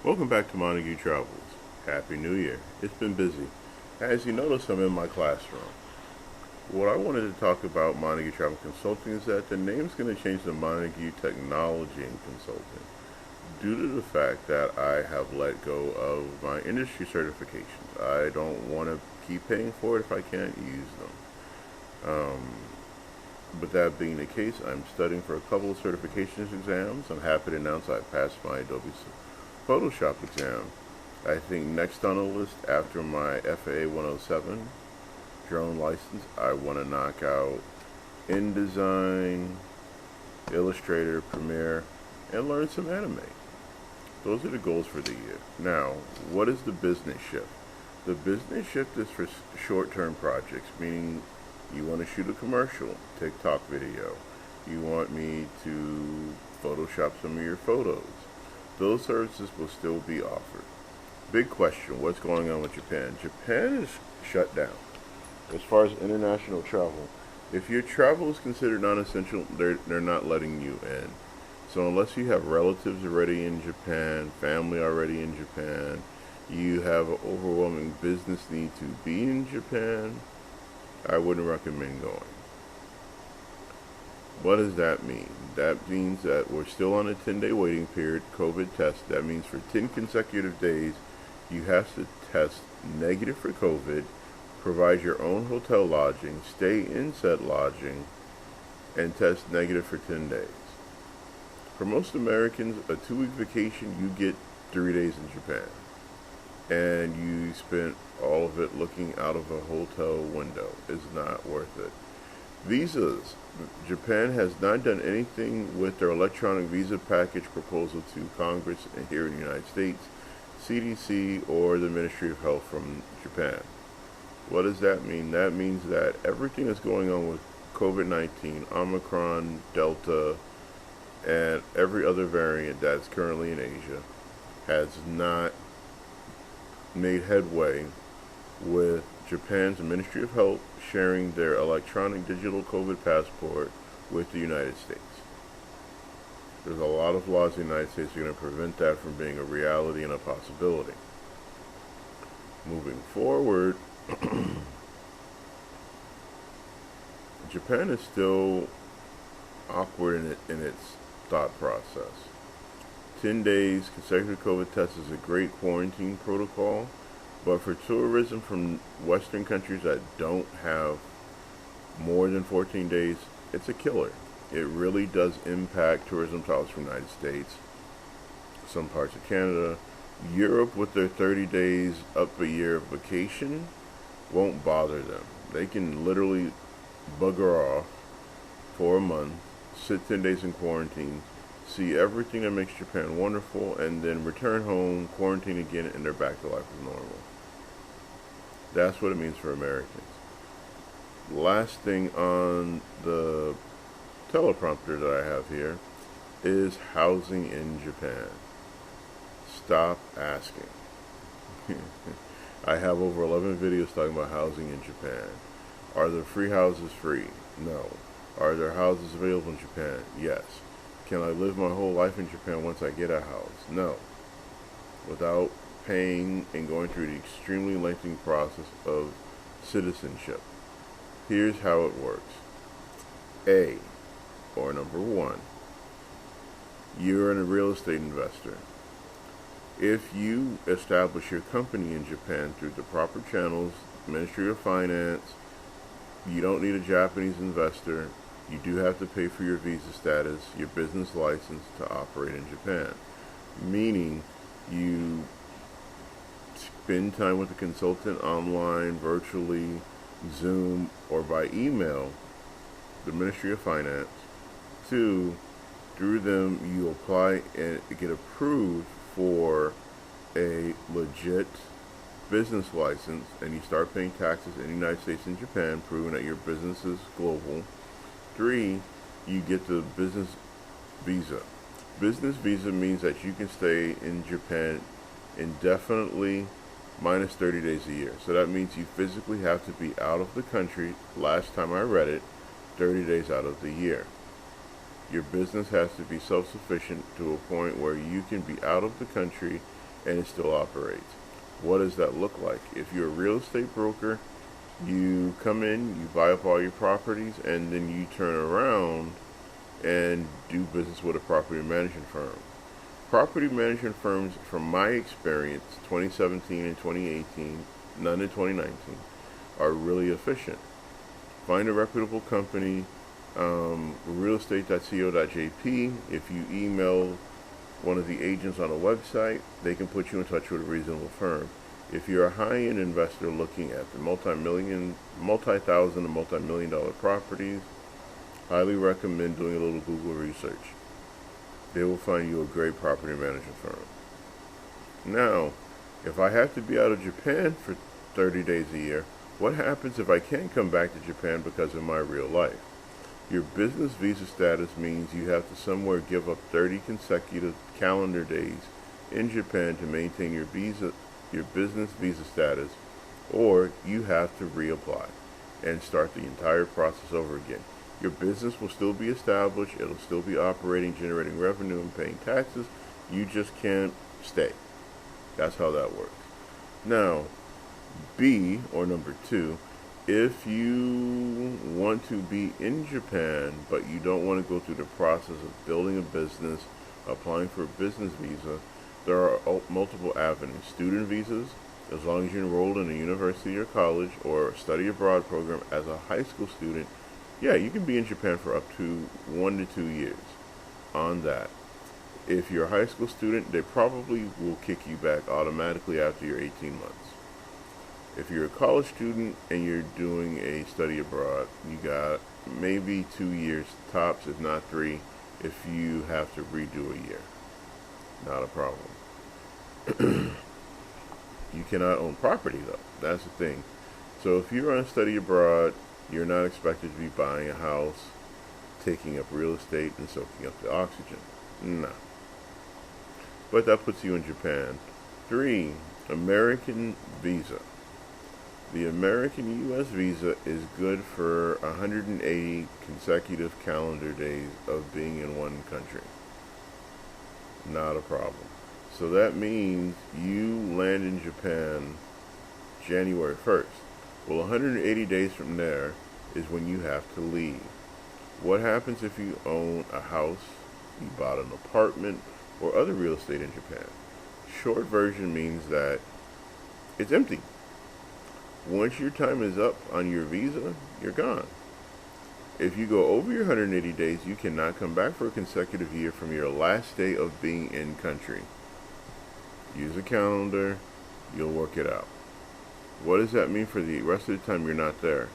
Welcome back to Montague Travels. Happy New Year. It's been busy. As you notice, I'm in my classroom. What I wanted to talk about Montague Travel Consulting is that the name's going to change to Montague Technology and Consulting due to the fact that I have let go of my industry certifications. I don't want to keep paying for it if I can't use them. With that being the case, I'm studying for a couple of certifications exams. I'm happy to announce I passed my Adobe Photoshop exam. I think next on the list after my FAA 107 drone license, I want to knock out InDesign, Illustrator, Premiere, and learn some anime. Those are the goals for the year. Now, what is the business shift? The business shift is for short-term projects, meaning you want to shoot a commercial, TikTok video. You want me to Photoshop some of your photos. Those services will still be offered. Big question, what's going on with Japan? Japan is shut down. As far as international travel, if your travel is considered non-essential, they're not letting you in. So unless you have relatives already in Japan, family already in Japan, you have an overwhelming business need to be in Japan, I wouldn't recommend going. What does that mean? That means that we're still on a 10-day waiting period, COVID test. That means for 10 consecutive days, you have to test negative for COVID, provide your own hotel lodging, stay in said lodging, and test negative for 10 days. For most Americans, a 2-week vacation, you get 3 days in Japan. And you spent all of it looking out of a hotel window. It's not worth it. Visas. Japan has not done anything with their electronic visa package proposal to Congress here in the United States, CDC, or the Ministry of Health from Japan. What does that mean? That means that everything that's going on with COVID-19, Omicron, Delta, and every other variant that's currently in Asia has not made headway with Japan's Ministry of Health sharing their electronic digital COVID passport with the United States. There's a lot of laws in the United States that are going to prevent that from being a reality and a possibility. Moving forward, Japan is still awkward in its thought process. 10 days consecutive COVID test is a great quarantine protocol, but for tourism from Western countries that don't have more than 14 days, it's a killer. It really does impact tourism travelers from the United States, some parts of Canada. Europe, with their 30 days up a year vacation, won't bother them. They can literally bugger off for a month, sit 10 days in quarantine, see everything that makes Japan wonderful, and then return home, quarantine again, and they're back to life as normal. That's what it means for Americans. Last thing on the teleprompter that I have here is housing in Japan. Stop asking. I have over 11 videos talking about housing in Japan. Are the free houses free? No. Are there houses available in Japan? Yes. Can I live my whole life in Japan once I get a house? No. Without paying and going through the extremely lengthy process of citizenship. Here's how it works. A, or number one, you're a real estate investor. If you establish your company in Japan through the proper channels, Ministry of Finance, you don't need a Japanese investor. You do have to pay for your visa status, your business license to operate in Japan. Meaning you spend time with a consultant online, virtually, Zoom, or by email, the Ministry of Finance. 2, through them you apply and get approved for a legit business license, and you start paying taxes in the United States and Japan, proving that your business is global. 3, you get the business visa. Business visa means that you can stay in Japan indefinitely minus 30 days a year. So that means you physically have to be out of the country, last time I read it, 30 days out of the year. Your business has to be self-sufficient to a point where you can be out of the country and it still operates. What does that look like? If you're a real estate broker, you come in, you buy up all your properties, and then you turn around and do business with a property management firm. Property management firms, from my experience, 2017 and 2018, none in 2019, are really efficient. Find a reputable company, realestate.co.jp. If you email one of the agents on a website, they can put you in touch with a reasonable firm. If you're a high-end investor looking at the multi-thousand and multi-million-dollar properties, highly recommend doing a little Google research. They will find you a great property management firm. Now, if I have to be out of Japan for 30 days a year, what happens if I can't come back to Japan because of my real life? Your business visa status means you have to somewhere give up 30 consecutive calendar days in Japan to maintain your business visa status, or you have to reapply and start the entire process over again. Your business will still be established, it'll still be operating, generating revenue and paying taxes. You just can't stay. That's how that works. Now, B, or number 2, if you want to be in Japan, but you don't want to go through the process of building a business, applying for a business visa, there are multiple avenues. Student visas, as long as you're enrolled in a university or college or a study abroad program as a high school student, yeah, you can be in Japan for up to 1 to 2 years on that. If you're a high school student, they probably will kick you back automatically after your 18 months. If you're a college student and you're doing a study abroad, you got maybe 2 years tops, if not 3, if you have to redo a year. Not a problem. You cannot own property, though. That's the thing. So if you're on a study abroad, you're not expected to be buying a house, taking up real estate, and soaking up the oxygen. No. But that puts you in Japan. 3, American visa. The American U.S. visa is good for 180 consecutive calendar days of being in one country. Not a problem. So that means you land in Japan January 1st. Well, 180 days from there is when you have to leave. What happens if you own a house, you bought an apartment, or other real estate in Japan? Short version means that it's empty. Once your time is up on your visa, you're gone. If you go over your 180 days, you cannot come back for a consecutive year from your last day of being in country. Use a calendar, you'll work it out. What does that mean for the rest of the time you're not there?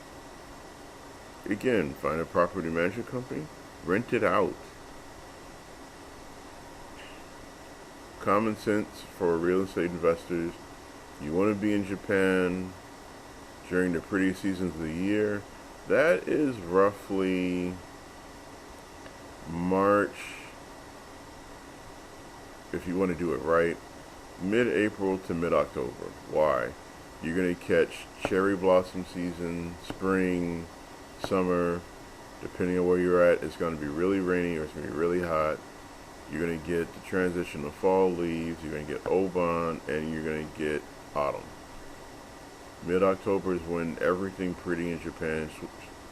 Again, find a property management company, rent it out. Common sense for real estate investors. You want to be in Japan during the prettiest seasons of the year. That is roughly March, if you want to do it right, mid-April to mid-October. Why? You're going to catch cherry blossom season, spring, summer. Depending on where you're at, it's going to be really rainy or it's going to be really hot. You're going to get the transition of fall leaves, you're going to get Oban, and you're going to get autumn. Mid-October is when everything pretty in Japan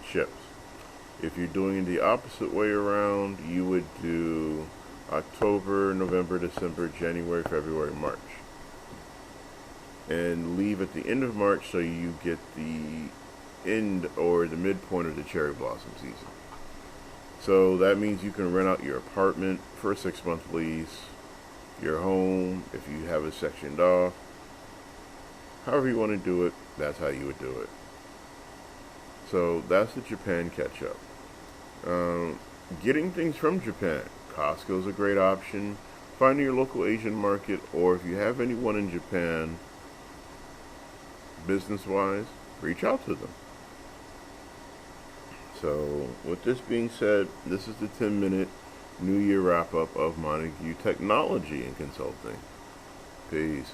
ships. If you're doing it the opposite way around, you would do October, November, December, January, February, March. And leave at the end of March so you get the end or the midpoint of the cherry blossom season. So that means you can rent out your apartment for a 6-month lease, your home if you have it sectioned off. However you want to do it, that's how you would do it. So that's the Japan catch-up. Getting things from Japan. Costco is a great option. Finding your local Asian market, or if you have anyone in Japan, business-wise, reach out to them. So with this being said, this is the 10-minute New Year wrap-up of Montague Technology and Consulting. Peace.